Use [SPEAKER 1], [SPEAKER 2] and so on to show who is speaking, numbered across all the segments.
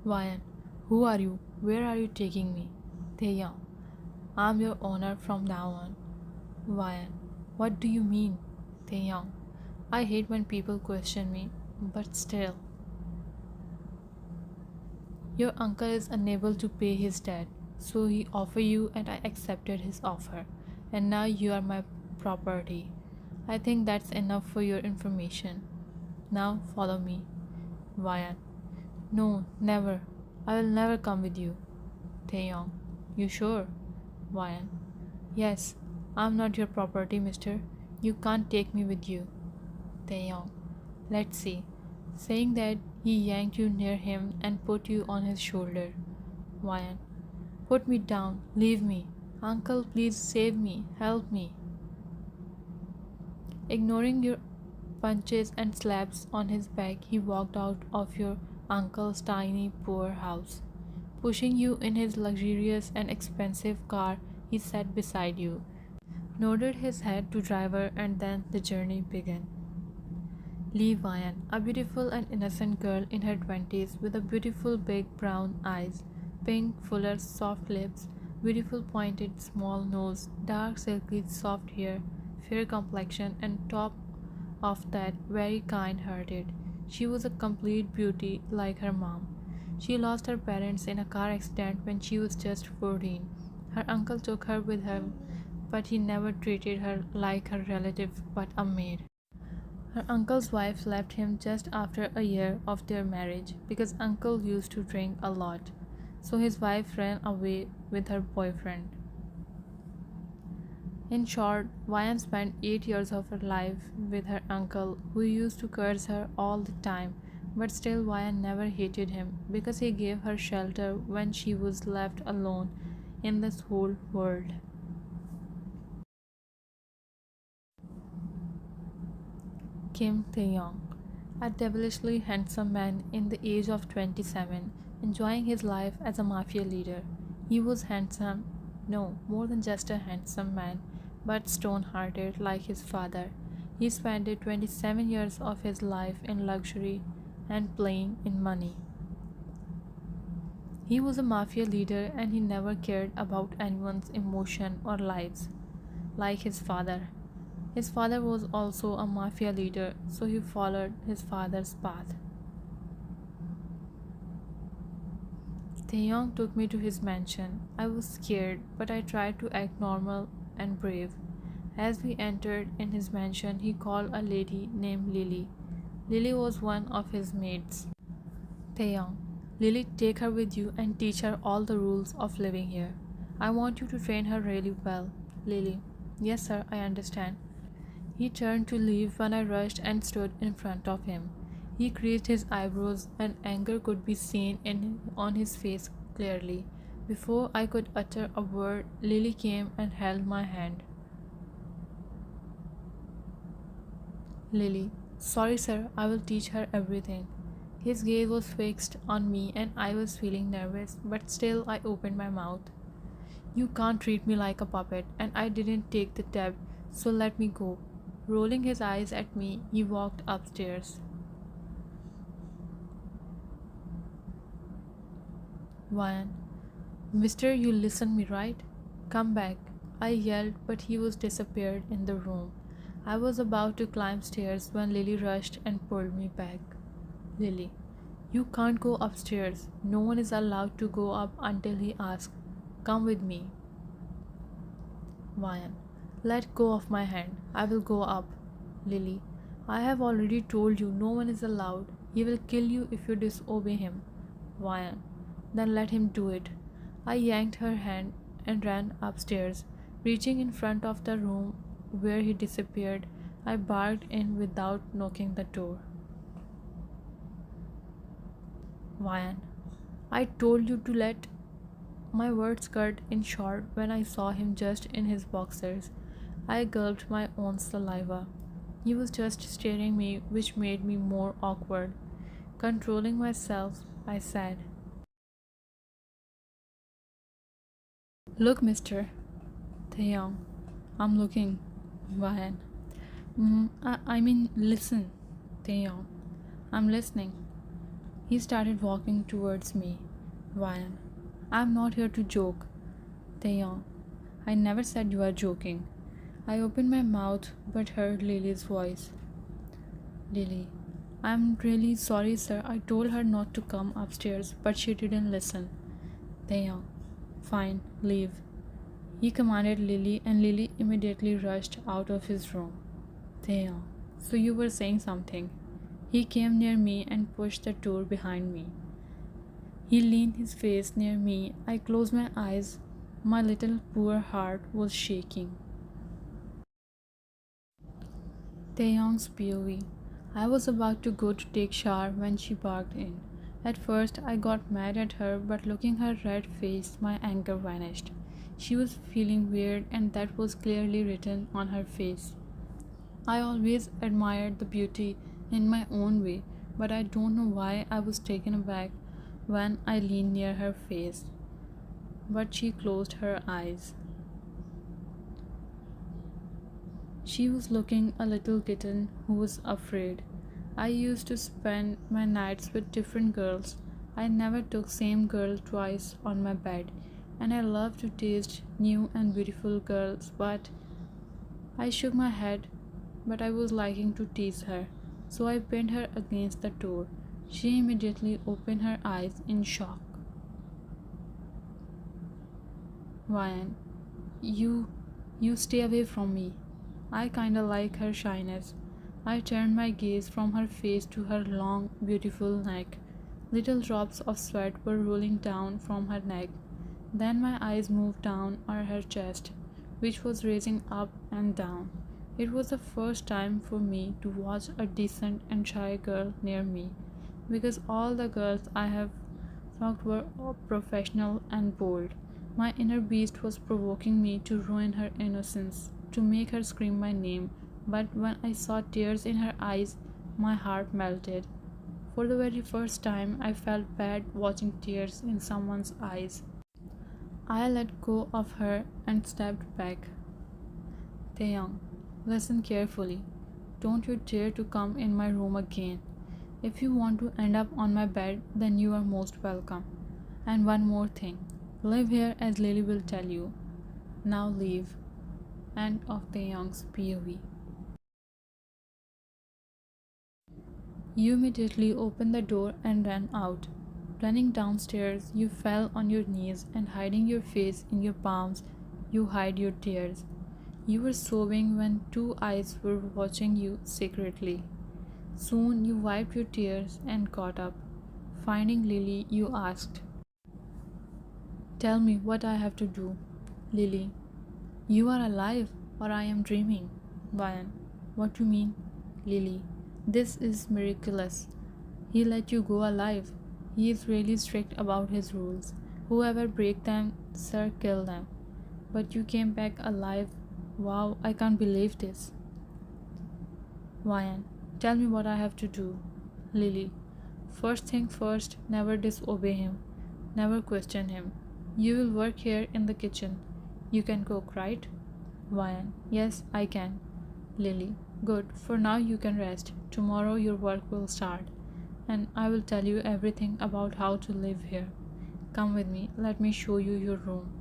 [SPEAKER 1] Ryan, who are you? Where are you taking me? Taehyung, I'm your owner from now on. Ryan, what do you mean? Taehyung, I hate when people question me, but still. Your uncle is unable to pay his debt, so he offered you and I accepted his offer. And now you are my property. I think that's enough for your information. Now follow me. Ryan, no, never. I will never come with you. Taeyong, you sure? Ryan, yes, I'm not your property, mister. You can't take me with you. Taeyong, let's see. Saying that, he yanked you near him and put you on his shoulder. Ryan, put me down, leave me. Uncle, please save me, help me. Ignoring your punches and slaps on his back, he walked out of your uncle's tiny, poor house. Pushing you in his luxurious and expensive car, he sat beside you, nodded his head to driver, and then the journey began. Lee Vian, a beautiful and innocent girl in her 20s with a beautiful big brown eyes, pink, fuller, soft lips, beautiful pointed small nose, dark silky soft hair, fair complexion, and top of that very kind hearted. She was a complete beauty like her mom. She lost her parents in a car accident when she was just 14. Her uncle took her with him, but he never treated her like her relative but a maid. Her uncle's wife left him just after a year of their marriage because uncle used to drink a lot. So his wife ran away with her boyfriend. In short, Vian spent 8 years of her life with her uncle, who used to curse her all the time, but still Vian never hated him because he gave her shelter when she was left alone in this whole world. Kim Tae-young, a devilishly handsome man in the age of 27, enjoying his life as a mafia leader. He was handsome, no, more than just a handsome man, but stone-hearted like his father. He spent 27 years of his life in luxury and playing in money. He was a mafia leader and he never cared about anyone's emotion or lives, like his father. His father was also a mafia leader, so he followed his father's path. Taeyong took me to his mansion. I was scared, but I tried to act normal and brave. As we entered in his mansion, he called a lady named Lily. Lily was one of his maids. Taeyong, Lily, take her with you and teach her all the rules of living here. I want you to train her really well. Lily, yes, sir, I understand. He turned to leave when I rushed and stood in front of him. He creased his eyebrows and anger could be seen on his face clearly. Before I could utter a word, Lily came and held my hand. Lily, sorry sir, I will teach her everything. His gaze was fixed on me and I was feeling nervous, but still I opened my mouth. You can't treat me like a puppet, and I didn't take the tab, so let me go. Rolling his eyes at me, he walked upstairs. Ryan, Mister, you listen me right? Come back. I yelled, but he was disappeared in the room. I was about to climb stairs when Lily rushed and pulled me back. Lily, you can't go upstairs. No one is allowed to go up until he asks. Come with me. Ryan, let go of my hand. I will go up. Lily, I have already told you no one is allowed. He will kill you if you disobey him. Ryan, then let him do it. I yanked her hand and ran upstairs. Reaching in front of the room where he disappeared, I barged in without knocking the door. Ryan, I told you to let. My words cut in short when I saw him just in his boxers. I gulped my own saliva. He was just staring at me, which made me more awkward. Controlling myself, I said, Look, mister. Taeyong, I'm looking. Ryan. I mean, listen. Taeyong, I'm listening. He started walking towards me. Ryan, I'm not here to joke. Taehyung, I never said you are joking. I opened my mouth but heard Lily's voice. Lily, I'm really sorry, sir. I told her not to come upstairs, but she didn't listen. Taehyung, fine, leave. He commanded Lily, and Lily immediately rushed out of his room. Taehyung, so you were saying something. He came near me and pushed the door behind me. He leaned his face near me. I closed my eyes. My little poor heart was shaking. Taehyung's POV. I was about to go to take shower when she barged in. At first, I got mad at her, but looking her red face, my anger vanished. She was feeling weird, and that was clearly written on her face. I always admired the beauty in my own way, but I don't know why I was taken aback when I leaned near her face. But she closed her eyes. She was looking a little kitten who was afraid. I used to spend my nights with different girls. I never took same girl twice on my bed, and I love to taste new and beautiful girls, but I shook my head, but I was liking to tease her, so I pinned her against the door. She immediately opened her eyes in shock. Ryan, you you stay away from me. I kinda like her shyness. I turned my gaze from her face to her long, beautiful neck. Little drops of sweat were rolling down from her neck. Then my eyes moved down on her chest, which was raising up and down. It was the first time for me to watch a decent and shy girl near me, because all the girls I have fucked were all professional and bold. My inner beast was provoking me to ruin her innocence, to make her scream my name, but when I saw tears in her eyes, my heart melted. For the very first time, I felt bad watching tears in someone's eyes. I let go of her and stepped back. Taehyung, listen carefully. Don't you dare to come in my room again. If you want to end up on my bed, then you are most welcome. And one more thing. Live here as Lily will tell you. Now leave. End of Taehyung's POV. You immediately opened the door and ran out. Running downstairs, you fell on your knees and hiding your face in your palms, you hid your tears. You were sobbing when two eyes were watching you secretly. Soon you wiped your tears and got up. Finding Lily, you asked, tell me what I have to do. Lily, you are alive or I am dreaming. Ryan, what do you mean? Lily, this is miraculous. He let you go alive. He is really strict about his rules. Whoever break them, sir, kill them. But you came back alive. Wow, I can't believe this. Ryan, tell me what I have to do. Lily, first thing first, never disobey him. Never question him. You will work here in the kitchen. You can cook, right? Ryan, yes, I can. Lily, good. For now you can rest. Tomorrow your work will start. And I will tell you everything about how to live here. Come with me, let me show you your room.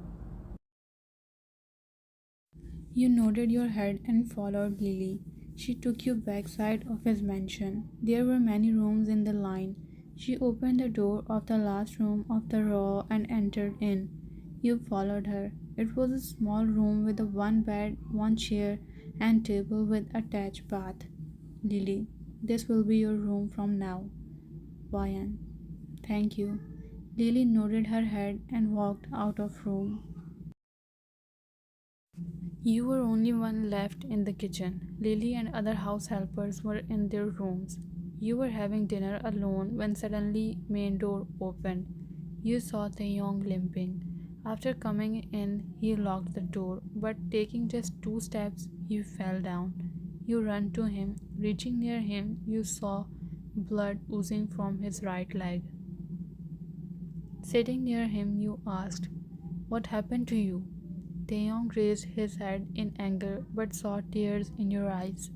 [SPEAKER 1] You nodded your head and followed Lily. She took you backside of his mansion. There were many rooms in the line. She opened the door of the last room of the row and entered in. You followed her. It was a small room with a one bed, one chair, and table with attached bath. Lily, this will be your room from now. Ryan, thank you. Lily nodded her head and walked out of room. You were only one left in the kitchen. Lily and other house helpers were in their rooms. You were having dinner alone when suddenly main door opened. You saw Taehyung limping. After coming in, he locked the door, but taking just 2 steps, he fell down. You ran to him. Reaching near him, you saw blood oozing from his right leg. Sitting near him, you asked, what happened to you? Taeyong raised his head in anger but saw tears in your eyes.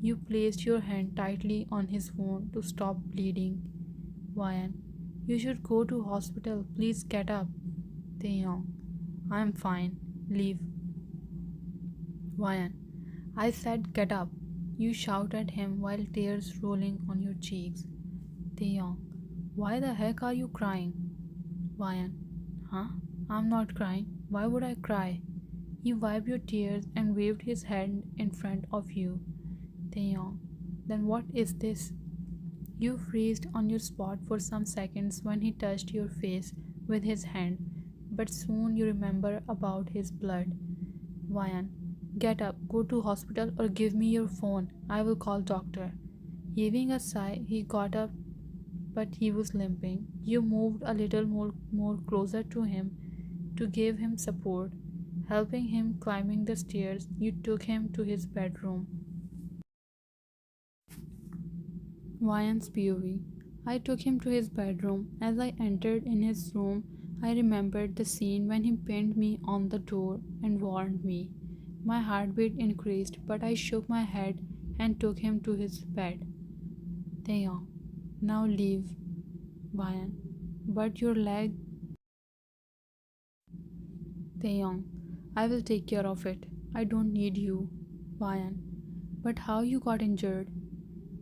[SPEAKER 1] You placed your hand tightly on his wound to stop bleeding. Ryan, you should go to hospital. Please get up. Taehyung, I'm fine. Leave. Ryan, I said get up. You shout at him while tears rolling on your cheeks. Taehyung, why the heck are you crying? Ryan, huh? I'm not crying. Why would I cry? He wiped your tears and waved his hand in front of you. Taehyung, then what is this? You freezed on your spot for some seconds when he touched your face with his hand, but soon you remember about his blood. Ryan, get up, go to hospital or give me your phone. I will call doctor. Heaving a sigh, he got up, but he was limping. You moved a little more closer to him to give him support. Helping him climbing the stairs, you took him to his bedroom. Ryan's POV. I took him to his bedroom. As I entered in his room, I remembered the scene when he pinned me on the door and warned me. My heartbeat increased, but I shook my head and took him to his bed. Taeyong, now leave. Ryan, but your leg. Taeyong, I will take care of it. I don't need you. Ryan, but how you got injured?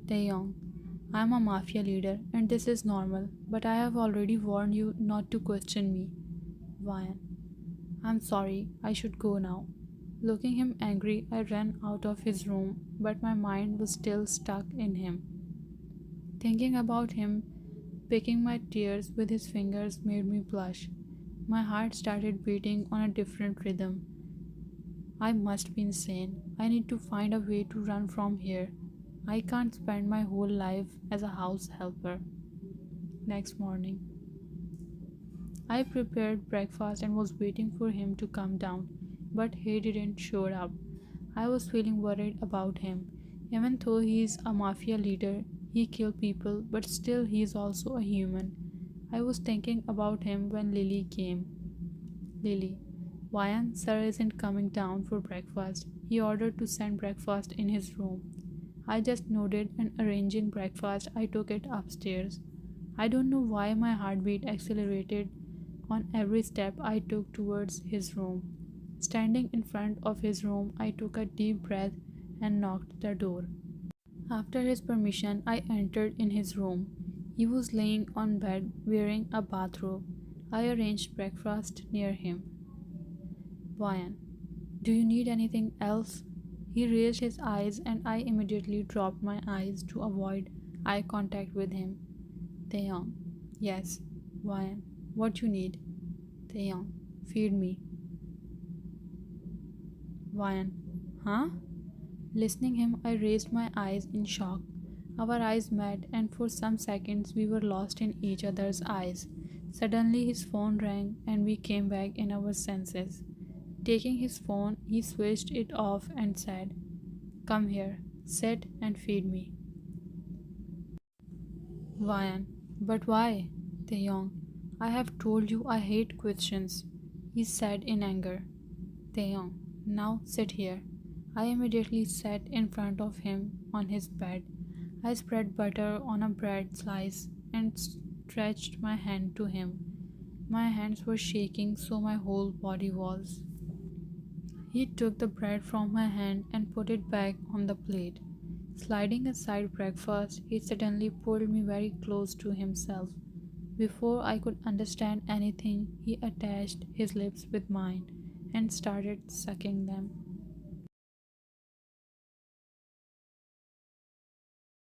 [SPEAKER 1] Taeyong, I am a mafia leader and this is normal, but I have already warned you not to question me. Ryan, I'm sorry, I should go now. Looking him angry, I ran out of his room, but my mind was still stuck in him. Thinking about him, picking my tears with his fingers made me blush. My heart started beating on a different rhythm. I must be insane. I need to find a way to run from here. I can't spend my whole life as a house helper. Next morning, I prepared breakfast and was waiting for him to come down, but he didn't show up. I was feeling worried about him. Even though he's a mafia leader, he killed people, but still he's also a human. I was thinking about him when Lily came. Lily, Ryan, sir isn't coming down for breakfast. He ordered to send breakfast in his room. I just nodded and arranging breakfast, I took it upstairs. I don't know why my heartbeat accelerated on every step I took towards his room. Standing in front of his room, I took a deep breath and knocked the door. After his permission, I entered in his room. He was laying on bed wearing a bathrobe. I arranged breakfast near him. Ryan, do you need anything else? He raised his eyes and I immediately dropped my eyes to avoid eye contact with him. Taeyong, yes. Ryan, what you need? Taeyong, feed me. Ryan, huh? Listening him, I raised my eyes in shock. Our eyes met and for some seconds we were lost in each other's eyes. Suddenly his phone rang and we came back in our senses. Taking his phone, he switched it off and said, come here, sit and feed me. Ryan, but why? Taeyong, I have told you I hate questions, he said in anger. Taeyong, now sit here. I immediately sat in front of him on his bed. I spread butter on a bread slice and stretched my hand to him. My hands were shaking, so my whole body was. He took the bread from my hand and put it back on the plate. Sliding aside breakfast, he suddenly pulled me very close to himself. Before I could understand anything, he attached his lips with mine and started sucking them.